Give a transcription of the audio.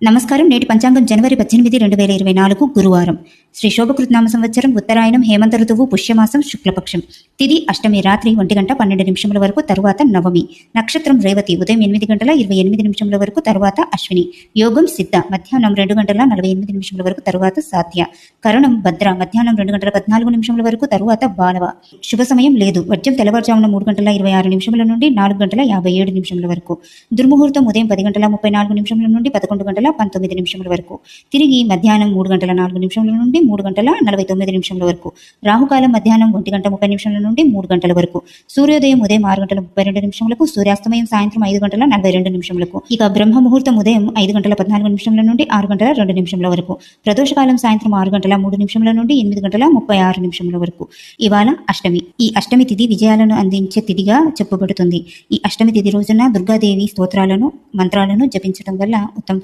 నమస్కారం. నేటి పంచాంగం జనవరి 18, 2024 గురువారం. శ్రీ శోభకృత్నామ సంవత్సరం ఉత్తరాయణం హేమంత ఋతువు పుష్యమాసం శుక్లపక్షం. తిథి అష్టమి రాత్రి 1:12 వరకు, తరువాత నవమి. నక్షత్రం రేవతి ఉదయం 8:28 వరకు, తరువాత అశ్విని. యోగం సిద్ధ మధ్యాహ్నం 2:48 వరకు, తరువాత సాధ్య. కరణం భద్ర మధ్యాహ్నం 2:14 వరకు, తరువాత బాలవ. శుభ సమయం లేదు. వర్జ్యం తెల్లవారుజామున 3:26 నుండి 4:57 వరకు. దుర్ముహూర్తం ఉదయం 10:34 నుండి 11:19 వరకు. తిరిగి మధ్యాహ్నం 3:04 నుండి 3:49 వరకు. రాహుకాలం మధ్యాహ్నం 1:30 నుండి 3 గంటల వరకు. సూర్యోదయం ఉదయం 6:32, సూర్యాస్తమయం సాయంత్రం 5:42. ఇక బ్రహ్మ ముహూర్తం ఉదయం 5:14 నుండి 6:02 వరకు. ప్రదోషకాలం సాయంత్రం 6:03 నుండి 8:36 వరకు. ఇవాళ అష్టమి. ఈ అష్టమి తిథి విజయాలను అందించే తిథిగా చెప్పబడుతుంది. ఈ అష్టమి తిథి రోజున దుర్గాదేవి స్తోత్రాలను మంత్రాలను జపించడం వల్ల ఉత్తమ